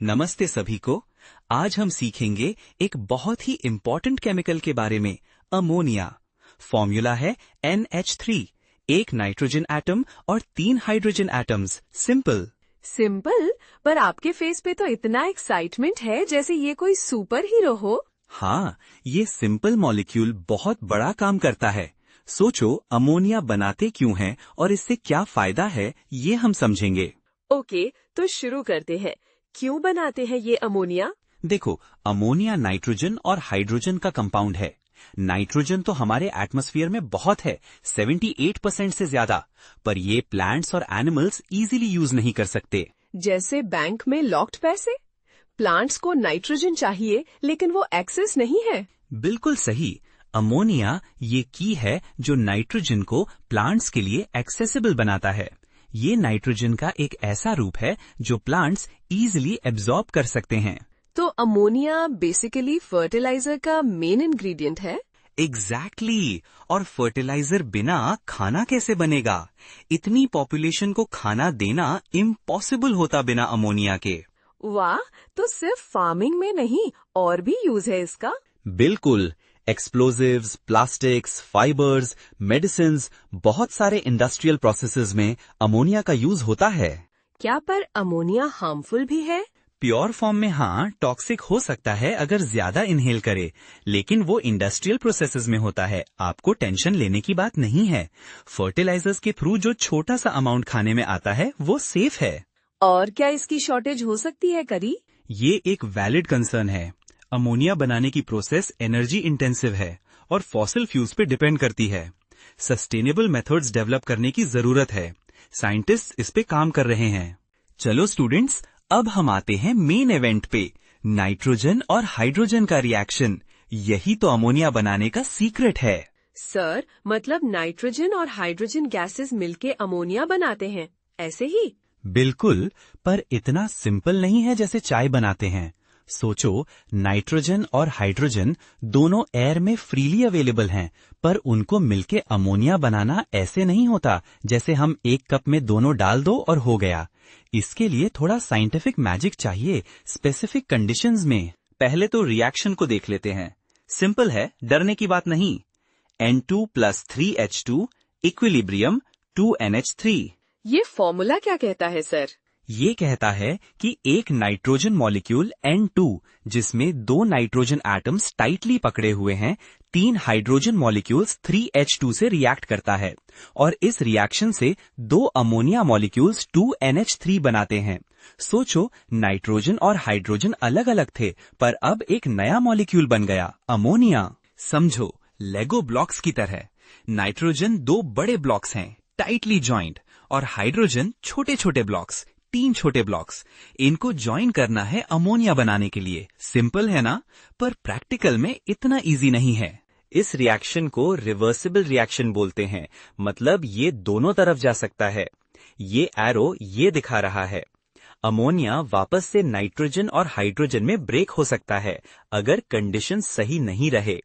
नमस्ते सभी को। आज हम सीखेंगे एक बहुत ही इम्पोर्टेंट केमिकल के बारे में, अमोनिया। फॉर्मूला है NH3, एक नाइट्रोजन एटम और 3 हाइड्रोजन एटम्स। सिंपल। सिंपल, पर आपके फेस पे तो इतना एक्साइटमेंट है जैसे ये कोई सुपर हीरो हो। हाँ, ये सिंपल मॉलिक्यूल बहुत बड़ा काम करता है। सोचो, अमोनिया बनाते क्यों हैं और इससे क्या फायदा है, ये हम समझेंगे। ओके, तो शुरू करते हैं। क्यों बनाते हैं ये अमोनिया? देखो, अमोनिया नाइट्रोजन और हाइड्रोजन का कंपाउंड है। नाइट्रोजन तो हमारे एटमॉस्फेयर में बहुत है, 78% से ज्यादा, पर ये प्लांट्स और एनिमल्स इजीली यूज नहीं कर सकते। जैसे बैंक में लॉक्ड पैसे। प्लांट्स को नाइट्रोजन चाहिए लेकिन वो एक्सेस नहीं है। बिल्कुल सही। अमोनिया ये की है जो नाइट्रोजन को प्लांट्स के लिए एक्सेसिबल बनाता है। ये नाइट्रोजन का एक ऐसा रूप है जो प्लांट्स इजीली एब्जॉर्ब कर सकते हैं। तो अमोनिया बेसिकली फर्टिलाइजर का मेन इंग्रेडिएंट है। एग्जैक्टली। और फर्टिलाइजर बिना खाना कैसे बनेगा? इतनी पॉपुलेशन को खाना देना इम्पॉसिबल होता बिना अमोनिया के। वाह, तो सिर्फ फार्मिंग में नहीं और भी यूज है इसका। बिल्कुल। एक्सप्लोजिव्स, प्लास्टिक्स, फाइबर्स, मेडिसिन्स, बहुत सारे इंडस्ट्रियल प्रोसेसेस में अमोनिया का यूज होता है। क्या पर अमोनिया हार्मफुल भी है? प्योर फॉर्म में हाँ, टॉक्सिक हो सकता है अगर ज्यादा इनहेल करे, लेकिन वो इंडस्ट्रियल प्रोसेसेस में होता है, आपको टेंशन लेने की बात नहीं है। फर्टिलाइजर्स के थ्रू जो छोटा सा अमाउंट खाने में आता है वो सेफ है। और क्या इसकी शॉर्टेज हो सकती है करी? ये एक वैलिड कंसर्न है। अमोनिया बनाने की प्रोसेस एनर्जी इंटेंसिव है और फॉसिल फ्यूल्स पे डिपेंड करती है। सस्टेनेबल मेथड्स डेवलप करने की जरूरत है। साइंटिस्ट इस पे काम कर रहे हैं। चलो स्टूडेंट्स, अब हम आते हैं मेन इवेंट पे, नाइट्रोजन और हाइड्रोजन का रिएक्शन। यही तो अमोनिया बनाने का सीक्रेट है। सर, मतलब नाइट्रोजन और हाइड्रोजन गैसेस मिलके अमोनिया बनाते हैं, ऐसे ही? बिल्कुल, पर इतना सिंपल नहीं है जैसे चाय बनाते हैं। सोचो, नाइट्रोजन और हाइड्रोजन दोनों एयर में फ्रीली अवेलेबल हैं, पर उनको मिलके अमोनिया बनाना ऐसे नहीं होता जैसे हम एक कप में दोनों डाल दो और हो गया। इसके लिए थोड़ा साइंटिफिक मैजिक चाहिए, स्पेसिफिक कंडीशंस में। पहले तो रिएक्शन को देख लेते हैं। सिंपल है, डरने की बात नहीं। N2 + 3H2 equilibrium 2NH3। ये फॉर्मूला क्या कहता है सर? ये कहता है कि एक नाइट्रोजन मॉलिक्यूल N2, जिसमें 2 नाइट्रोजन एटम्स टाइटली पकड़े हुए हैं, 3 हाइड्रोजन मॉलिक्यूल्स 3H2 से रिएक्ट करता है और इस रिएक्शन से 2 अमोनिया मॉलिक्यूल्स 2NH3 बनाते हैं। सोचो, नाइट्रोजन और हाइड्रोजन अलग अलग थे, पर अब एक नया मॉलिक्यूल बन गया, अमोनिया। समझो, लेगो ब्लॉक्स की तरह। नाइट्रोजन 2 बड़े ब्लॉक्स हैं, टाइटली जॉइंट, और हाइड्रोजन छोटे छोटे ब्लॉक्स, 3 छोटे ब्लॉक्स। इनको ज्वाइन करना है अमोनिया बनाने के लिए। सिंपल है ना? पर प्रैक्टिकल में इतना इजी नहीं है। इस रिएक्शन को रिवर्सिबल रिएक्शन बोलते हैं, मतलब ये दोनों तरफ जा सकता है। ये एरो ये दिखा रहा है। अमोनिया वापस से नाइट्रोजन और हाइड्रोजन में ब्रेक हो सकता है अगर कंडीशन सही नहीं रहे।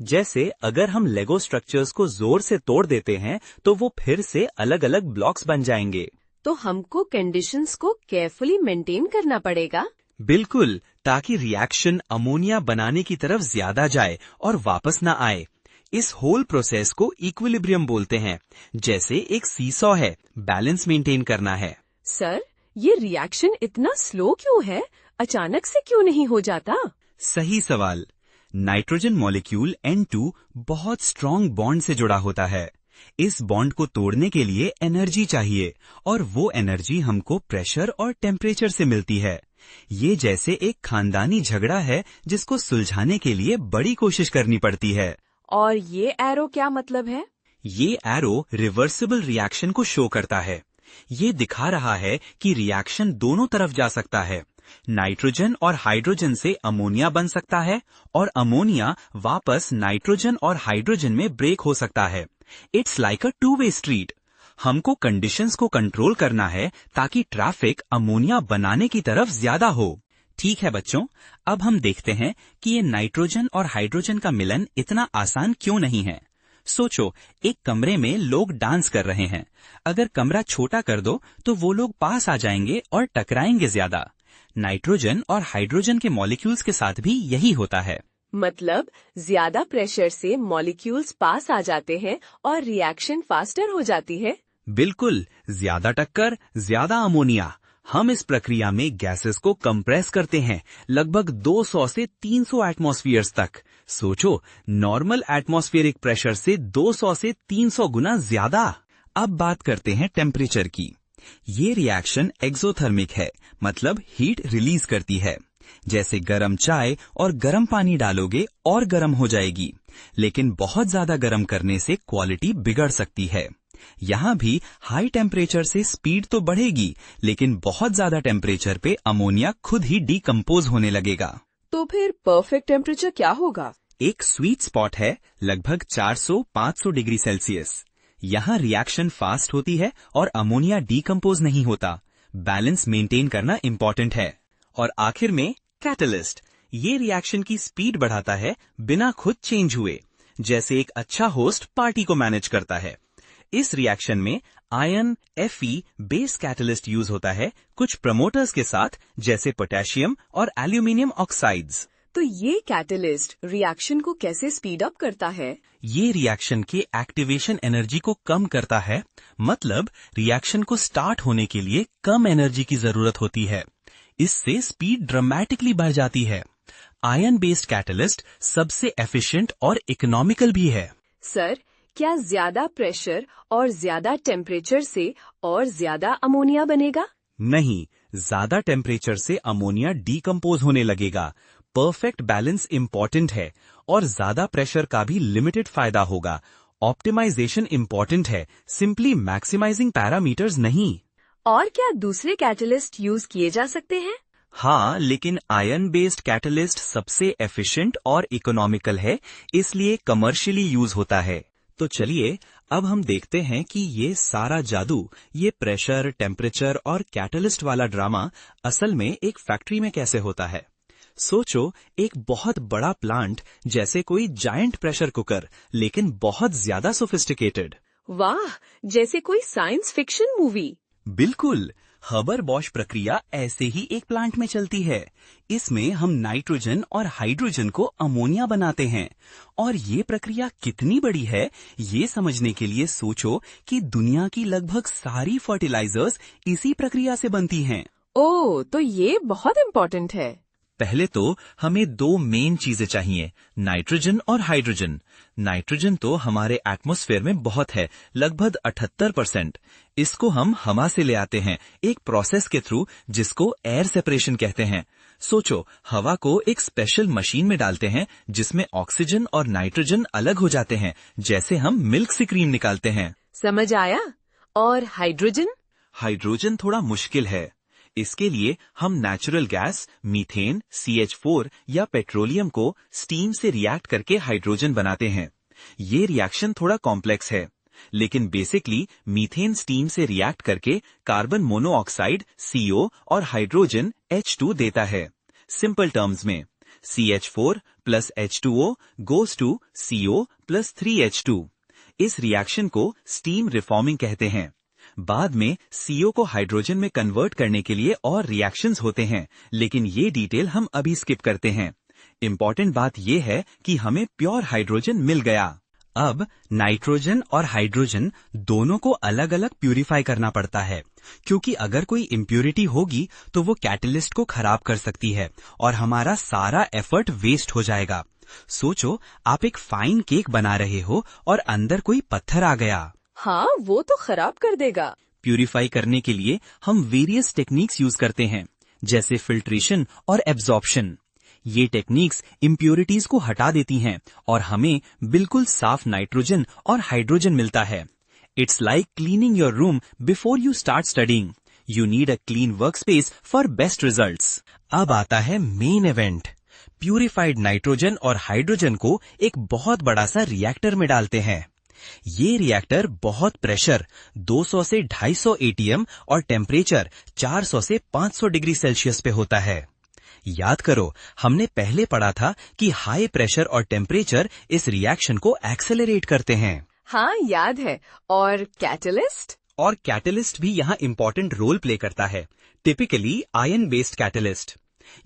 जैसे अगर हम लेगो स्ट्रक्चर्स को जोर से तोड़ देते हैं तो वो फिर से अलग अलग ब्लॉक्स बन जाएंगे। तो हमको कंडीशंस को केयरफुली मेंटेन करना पड़ेगा। बिल्कुल, ताकि रिएक्शन अमोनिया बनाने की तरफ ज्यादा जाए और वापस ना आए। इस होल प्रोसेस को इक्विलिब्रियम बोलते हैं। जैसे एक सीसॉ है, बैलेंस मेंटेन करना है। सर, ये रिएक्शन इतना स्लो क्यों है? अचानक से क्यों नहीं हो जाता? सही सवाल। नाइट्रोजन मॉलिक्यूल N2 बहुत स्ट्रॉन्ग बॉन्ड से जुड़ा होता है। इस बॉन्ड को तोड़ने के लिए एनर्जी चाहिए और वो एनर्जी हमको प्रेशर और टेम्परेचर से मिलती है। ये जैसे एक खानदानी झगड़ा है जिसको सुलझाने के लिए बड़ी कोशिश करनी पड़ती है। और ये एरो क्या मतलब है? ये एरो रिवर्सिबल रिएक्शन को शो करता है। ये दिखा रहा है कि रिएक्शन दोनों तरफ जा सकता है। नाइट्रोजन और हाइड्रोजन से अमोनिया बन सकता है और अमोनिया वापस नाइट्रोजन और हाइड्रोजन में ब्रेक हो सकता है। It's like a two way street. हमको कंडीशंस को कंट्रोल करना है ताकि ट्रैफिक अमोनिया बनाने की तरफ ज्यादा हो। ठीक है बच्चों, अब हम देखते हैं कि ये नाइट्रोजन और हाइड्रोजन का मिलन इतना आसान क्यों नहीं है। सोचो, एक कमरे में लोग डांस कर रहे हैं। अगर कमरा छोटा कर दो तो वो लोग पास आ जाएंगे और टकराएंगे ज्यादा। नाइट्रोजन और हाइड्रोजन के मॉलिक्यूल्स के साथ भी यही होता है। मतलब ज्यादा प्रेशर से मॉलिक्यूल्स पास आ जाते हैं और रिएक्शन फास्टर हो जाती है। बिल्कुल, ज्यादा टक्कर, ज्यादा अमोनिया। हम इस प्रक्रिया में गैसेस को कंप्रेस करते हैं लगभग 200 से 300 एटमॉस्फेयर्स तक। सोचो, नॉर्मल एटमॉस्फेरिक प्रेशर से 200 से 300 गुना ज्यादा। अब बात करते हैं टेम्परेचर की। ये रिएक्शन एक्सोथर्मिक है, मतलब हीट रिलीज करती है। जैसे गरम चाय और गरम पानी डालोगे और गरम हो जाएगी, लेकिन बहुत ज्यादा गरम करने से क्वालिटी बिगड़ सकती है। यहाँ भी हाई टेम्परेचर से स्पीड तो बढ़ेगी, लेकिन बहुत ज्यादा टेम्परेचर पे अमोनिया खुद ही डीकंपोज होने लगेगा। तो फिर परफेक्ट टेम्परेचर क्या होगा? एक स्वीट स्पॉट है लगभग 400-500 डिग्री सेल्सियस। यहाँ रिएक्शन फास्ट होती है और अमोनिया डीकंपोज नहीं होता। बैलेंस मेंटेन करना इम्पोर्टेंट है। और आखिर में कैटलिस्ट। ये रिएक्शन की स्पीड बढ़ाता है बिना खुद चेंज हुए, जैसे एक अच्छा होस्ट पार्टी को मैनेज करता है। इस रिएक्शन में ion Fe base catalyst use होता है कुछ प्रमोटर्स के साथ, जैसे पोटेशियम और एल्यूमिनियम ऑक्साइड्स। तो ये कैटलिस्ट रिएक्शन को कैसे स्पीड अप करता है? ये रिएक्शन के एक्टिवेशन एनर्जी को कम करता है, मतलब रिएक्शन को स्टार्ट होने के लिए कम एनर्जी की जरूरत होती है। इससे स्पीड ड्रामेटिकली बढ़ जाती है। आयन बेस्ड कैटलिस्ट सबसे एफिशिएंट और इकोनॉमिकल भी है। सर, क्या ज्यादा प्रेशर और ज्यादा टेम्परेचर से और ज्यादा अमोनिया बनेगा? नहीं, ज्यादा टेम्परेचर से अमोनिया डीकंपोज होने लगेगा। परफेक्ट बैलेंस इम्पोर्टेंट है और ज्यादा प्रेशर का भी लिमिटेड फायदा होगा। ऑप्टिमाइजेशन इम्पोर्टेंट है, सिंपली मैक्सिमाइजिंग पैरामीटर्स नहीं। और क्या दूसरे कैटलिस्ट यूज किए जा सकते हैं? हाँ, लेकिन आयन बेस्ड कैटलिस्ट सबसे एफिशिएंट और इकोनॉमिकल है, इसलिए कमर्शियली यूज होता है। तो चलिए अब हम देखते हैं कि ये सारा जादू, ये प्रेशर, टेम्परेचर और कैटलिस्ट वाला ड्रामा असल में एक फैक्ट्री में कैसे होता है। सोचो, एक बहुत बड़ा प्लांट, जैसे कोई जायंट प्रेशर कुकर, लेकिन बहुत ज्यादा सोफिस्टिकेटेड। वाह, जैसे कोई साइंस फिक्शन मूवी। बिल्कुल, हबर बॉश प्रक्रिया ऐसे ही एक प्लांट में चलती है। इसमें हम नाइट्रोजन और हाइड्रोजन को अमोनिया बनाते हैं। और ये प्रक्रिया कितनी बड़ी है, ये समझने के लिए सोचो कि दुनिया की लगभग सारी फर्टिलाइजर्स इसी प्रक्रिया से बनती हैं। ओह, तो ये बहुत इम्पोर्टेंट है। पहले तो हमें दो मेन चीजें चाहिए, नाइट्रोजन और हाइड्रोजन। नाइट्रोजन तो हमारे एटमॉस्फेयर में बहुत है, लगभग 78%। इसको हम हवा से ले आते हैं एक प्रोसेस के थ्रू, जिसको एयर सेपरेशन कहते हैं। सोचो, हवा को एक स्पेशल मशीन में डालते हैं जिसमें ऑक्सीजन और नाइट्रोजन अलग हो जाते हैं, जैसे हम मिल्क से क्रीम निकालते हैं। समझ आया। और हाइड्रोजन? हाइड्रोजन थोड़ा मुश्किल है। इसके लिए हम नेचुरल गैस मीथेन, CH4 या पेट्रोलियम को स्टीम से रिएक्ट करके हाइड्रोजन बनाते हैं। ये रिएक्शन थोड़ा कॉम्प्लेक्स है, लेकिन बेसिकली मीथेन स्टीम से रिएक्ट करके कार्बन मोनोऑक्साइड CO और हाइड्रोजन H2 देता है। सिंपल टर्म्स में CH4 plus H2O goes to CO plus 3H2। इस रिएक्शन को स्टीम रिफॉर्मिंग कहते हैं। बाद में CO को हाइड्रोजन में कन्वर्ट करने के लिए और रिएक्शंस होते हैं, लेकिन ये डिटेल हम अभी स्किप करते हैं। इम्पोर्टेंट बात ये है कि हमें प्योर हाइड्रोजन मिल गया। अब नाइट्रोजन और हाइड्रोजन दोनों को अलग अलग प्यूरिफाई करना पड़ता है, क्योंकि अगर कोई इम्प्यूरिटी होगी तो वो कैटलिस्ट को खराब कर सकती है और हमारा सारा एफर्ट वेस्ट हो जाएगा। सोचो, आप एक फाइन केक बना रहे हो और अंदर कोई पत्थर आ गया। हाँ, वो तो खराब कर देगा। प्यूरिफाई करने के लिए हम वेरियस टेक्निक्स यूज करते हैं, जैसे फिल्ट्रेशन और एब्जॉर्प्शन। ये टेक्निक्स इम्प्यूरिटीज को हटा देती हैं और हमें बिल्कुल साफ नाइट्रोजन और हाइड्रोजन मिलता है। It's like cleaning your room before you start studying. You need a clean work space for best results. अब आता है मेन इवेंट। प्यूरिफाइड नाइट्रोजन और हाइड्रोजन को एक बहुत बड़ा सा रिएक्टर में डालते हैं। ये रिएक्टर बहुत प्रेशर 200 से 250 ATM और टेम्परेचर 400 से 500 डिग्री सेल्सियस पे होता है। याद करो, हमने पहले पढ़ा था कि हाई प्रेशर और टेम्परेचर इस रिएक्शन को एक्सेलरेट करते हैं। हाँ, याद है। और कैटलिस्ट? और कैटलिस्ट भी यहाँ इम्पोर्टेंट रोल प्ले करता है, टिपिकली आयन बेस्ड कैटलिस्ट।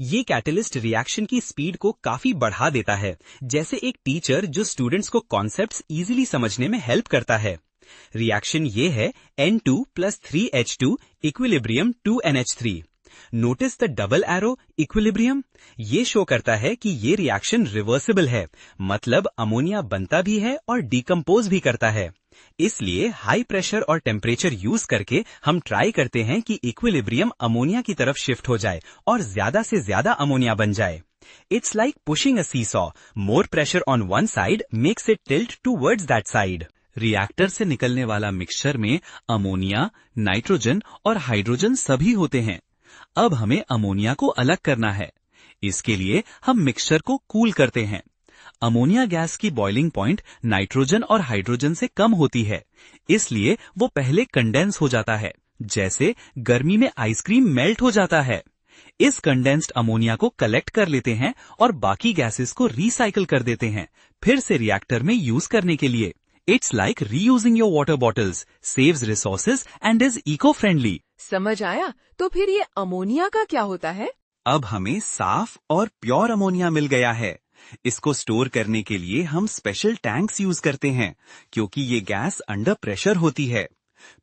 ये कैटलिस्ट रिएक्शन की स्पीड को काफी बढ़ा देता है, जैसे एक टीचर जो स्टूडेंट्स को कॉन्सेप्ट्स इजीली समझने में हेल्प करता है। रिएक्शन ये है N2 + 3H2 equilibrium 2NH3। Notice the double arrow equilibrium. ये शो करता है कि ये रिएक्शन रिवर्सिबल है, मतलब अमोनिया बनता भी है और डिकम्पोज भी करता है। इसलिए हाई प्रेशर और टेम्परेचर यूज करके हम ट्राई करते हैं कि इक्विलिब्रियम अमोनिया की तरफ शिफ्ट हो जाए और ज्यादा से ज्यादा अमोनिया बन जाए। It's like pushing a seesaw, more pressure on one side makes it tilt towards that side. Reactor से निकलने वाला मिक्सचर में अमोनिया, नाइट्रोजन और हाइड्रोजन सभी होते हैं। अब हमें अमोनिया को अलग करना है। इसके लिए हम मिक्सचर को कूल करते हैं। अमोनिया गैस की बॉइलिंग पॉइंट नाइट्रोजन और हाइड्रोजन से कम होती है, इसलिए वो पहले कंडेंस हो जाता है, जैसे गर्मी में आइसक्रीम मेल्ट हो जाता है। इस कंडेंस्ड अमोनिया को कलेक्ट कर लेते हैं और बाकी गैसेस को रिसाइकिल कर देते हैं, फिर से रिएक्टर में यूज करने के लिए। It's like reusing your water bottles, saves resources and is eco friendly. समझ आया। तो फिर ये अमोनिया का क्या होता है? अब हमें साफ और प्योर अमोनिया मिल गया है। इसको स्टोर करने के लिए हम स्पेशल टैंक्स यूज करते हैं, क्योंकि ये गैस अंडर प्रेशर होती है।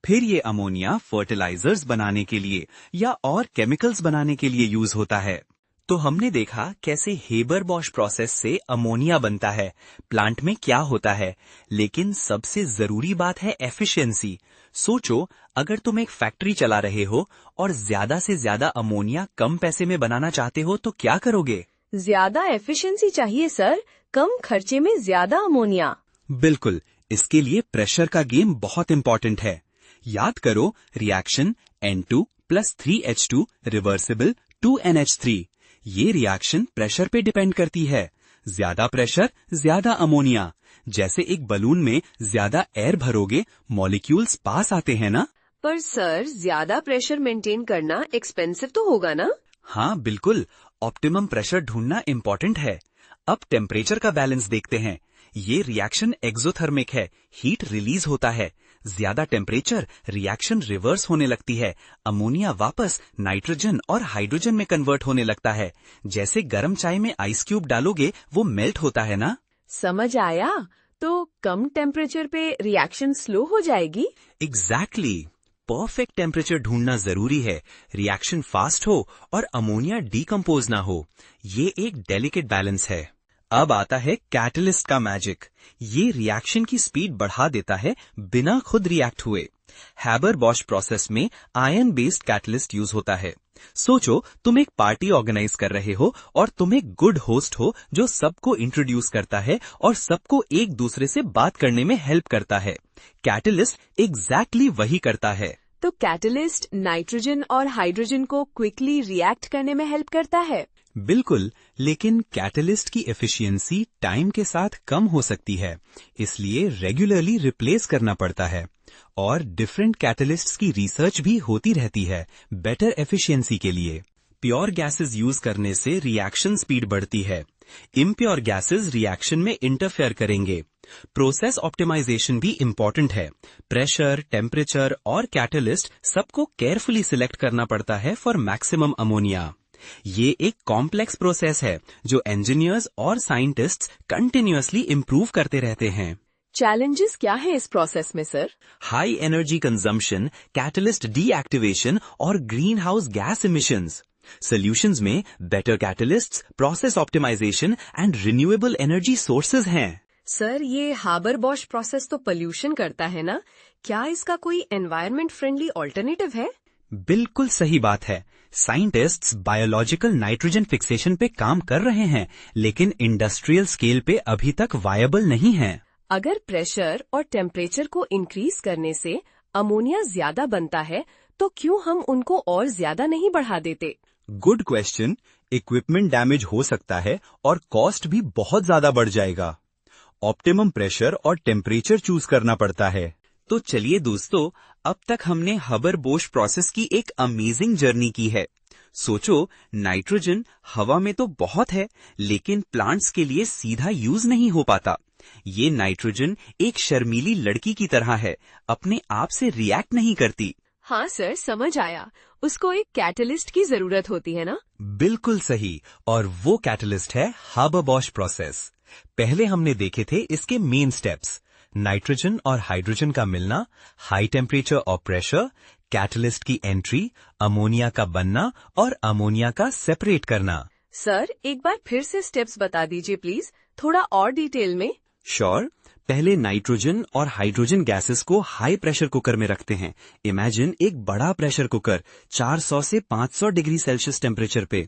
फिर ये अमोनिया फर्टिलाइजर्स बनाने के लिए या और केमिकल्स बनाने के लिए यूज होता है। तो हमने देखा कैसे हेबर-बॉश प्रोसेस से अमोनिया बनता है, प्लांट में क्या होता है, लेकिन सबसे जरूरी बात है एफिशिएंसी। सोचो, अगर तुम एक फैक्ट्री चला रहे हो और ज्यादा से ज्यादा अमोनिया कम पैसे में बनाना चाहते हो तो क्या करोगे? ज्यादा एफिशिएंसी चाहिए सर, कम खर्चे में ज्यादा अमोनिया। बिल्कुल, इसके लिए प्रेशर का गेम बहुत इंपॉर्टेंट है। याद करो, reaction N2 + 3H2 reversible 2NH3। ये रिएक्शन प्रेशर पे डिपेंड करती है। ज्यादा प्रेशर, ज्यादा अमोनिया। जैसे एक बलून में ज्यादा एयर भरोगे, मॉलिक्यूल्स पास आते हैं ना? पर सर, ज्यादा प्रेशर मेंटेन करना एक्सपेंसिव तो होगा ना? हाँ बिल्कुल, ऑप्टिमम प्रेशर ढूंढना इम्पोर्टेंट है। अब टेम्परेचर का बैलेंस देखते हैं। ये रिएक्शन एक्सोथर्मिक है, हीट रिलीज होता है। ज्यादा टेम्परेचर, रिएक्शन रिवर्स होने लगती है, अमोनिया वापस नाइट्रोजन और हाइड्रोजन में कन्वर्ट होने लगता है। जैसे गर्म चाय में आइस क्यूब डालोगे, वो मेल्ट होता है ना? समझ आया। तो कम टेम्परेचर पे रिएक्शन स्लो हो जाएगी? एग्जैक्टली। परफेक्ट टेम्परेचर ढूंढना जरूरी है, रिएक्शन फास्ट हो और अमोनिया डीकम्पोज ना हो। ये एक डेलिकेट बैलेंस है। अब आता है कैटलिस्ट का मैजिक। ये रिएक्शन की स्पीड बढ़ा देता है बिना खुद रिएक्ट हुए। हेबर-बॉश प्रोसेस में आयन बेस्ड कैटलिस्ट यूज होता है। सोचो, तुम एक पार्टी ऑर्गेनाइज कर रहे हो और तुम एक गुड होस्ट हो जो सबको इंट्रोड्यूस करता है और सबको एक दूसरे से बात करने में हेल्प करता है। कैटलिस्ट एग्जैक्टली वही करता है। तो कैटलिस्ट नाइट्रोजन और हाइड्रोजन को क्विकली रिएक्ट करने में हेल्प करता है? बिल्कुल, लेकिन कैटलिस्ट की एफिशिएंसी टाइम के साथ कम हो सकती है, इसलिए रेगुलरली रिप्लेस करना पड़ता है। और डिफरेंट कैटलिस्ट्स की रिसर्च भी होती रहती है बेटर एफिशिएंसी के लिए। प्योर गैसेस यूज करने से रिएक्शन स्पीड बढ़ती है। इम्प्योर गैसेस रिएक्शन में इंटरफेयर करेंगे। प्रोसेस ऑप्टिमाइजेशन भी इम्पोर्टेंट है। प्रेशर, टेम्परेचर और कैटलिस्ट सबको केयरफुली सिलेक्ट करना पड़ता है फॉर मैक्सिमम अमोनिया। ये एक कॉम्प्लेक्स प्रोसेस है जो इंजीनियर्स और साइंटिस्ट्स कंटिन्यूअसली इम्प्रूव करते रहते हैं। चैलेंजेस क्या है इस प्रोसेस में sir? High energy consumption, catalyst deactivation और greenhouse gas emissions. Solutions में better catalysts, process optimisation and renewable energy sources हैं। सर, ये हेबर-बॉश प्रोसेस तो पोल्यूशन करता है ना? क्या इसका कोई एनवायरनमेंट फ्रेंडली ऑल्टरनेटिव है? बिल्कुल सही बात है। साइंटिस्ट्स बायोलॉजिकल नाइट्रोजन फिक्सेशन पे काम कर रहे हैं, लेकिन इंडस्ट्रियल स्केल पे अभी तक वायबल नहीं है। अगर प्रेशर और टेम्परेचर को इंक्रीज करने से अमोनिया ज्यादा बनता है, तो क्यों हम उनको और ज्यादा नहीं बढ़ा देते? Good question. इक्विपमेंट डैमेज हो सकता है और कॉस्ट भी बहुत ज्यादा बढ़ जाएगा। ऑप्टिमम प्रेशर और टेम्परेचर चूज करना पड़ता है। तो चलिए दोस्तों, अब तक हमने हेबर-बॉश प्रोसेस की एक अमेजिंग जर्नी की है। सोचो, नाइट्रोजन हवा में तो बहुत है, लेकिन प्लांट्स के लिए सीधा यूज नहीं हो पाता। ये नाइट्रोजन एक शर्मीली लड़की की तरह है, अपने आप से रिएक्ट नहीं करती। हाँ सर, समझ आया। उसको एक कैटलिस्ट की जरूरत होती है ना? बिल्कुल सही, और वो कैटलिस्ट है हाबर-बॉश प्रोसेस। पहले हमने देखे थे इसके मेन स्टेप्स, नाइट्रोजन और हाइड्रोजन का मिलना, हाई टेम्परेचर और प्रेशर, कैटलिस्ट की एंट्री, अमोनिया का बनना और अमोनिया का सेपरेट करना। सर, एक बार फिर से स्टेप्स बता दीजिए प्लीज, थोड़ा और डिटेल में। श्योर। पहले नाइट्रोजन और हाइड्रोजन गैसेस को हाई प्रेशर कुकर में रखते हैं। इमेजिन एक बड़ा प्रेशर कुकर 400 से 500 डिग्री सेल्सियस टेम्परेचर पे।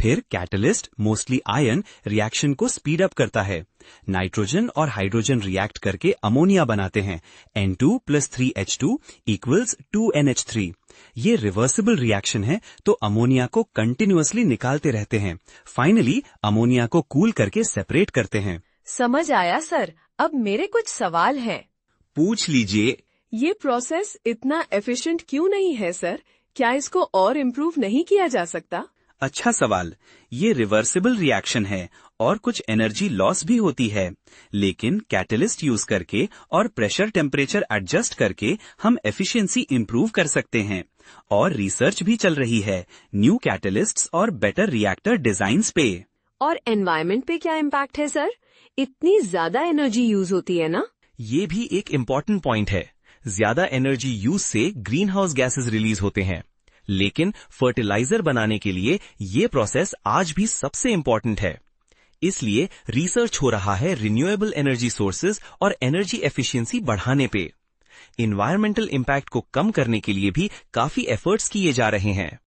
फिर कैटलिस्ट, मोस्टली आयन, रिएक्शन को स्पीड अप करता है। नाइट्रोजन और हाइड्रोजन रिएक्ट करके अमोनिया बनाते हैं। N2 + 3H2 = 2NH3। ये रिवर्सिबल रिएक्शन है, तो अमोनिया को कंटिन्यूअसली निकालते रहते हैं। फाइनली अमोनिया को कूल करके सेपरेट करते हैं। समझ आया सर। अब मेरे कुछ सवाल हैं। पूछ लीजिए। ये प्रोसेस इतना एफिशिएंट क्यों नहीं है सर? क्या इसको और इम्प्रूव नहीं किया जा सकता? अच्छा सवाल। ये रिवर्सिबल रिएक्शन है और कुछ एनर्जी लॉस भी होती है, लेकिन कैटलिस्ट यूज करके और प्रेशर टेम्परेचर एडजस्ट करके हम एफिशिएंसी इम्प्रूव कर सकते हैं। और रिसर्च भी चल रही है न्यू कैटलिस्ट्स और बेटर रिएक्टर डिजाइन्स पे। और एनवायरनमेंट पे क्या इम्पैक्ट है सर? इतनी ज्यादा एनर्जी यूज होती है ना? ये भी एक इम्पॉर्टेंट पॉइंट है। ज्यादा एनर्जी यूज से ग्रीन हाउस गैसेज रिलीज होते हैं, लेकिन फर्टिलाइजर बनाने के लिए ये प्रोसेस आज भी सबसे इम्पॉर्टेंट है। इसलिए रिसर्च हो रहा है रिन्यूएबल एनर्जी सोर्सेज और एनर्जी एफिशिएंसी बढ़ाने पे। इन्वायरमेंटल इम्पैक्ट को कम करने के लिए भी काफी एफर्ट्स किए जा रहे हैं।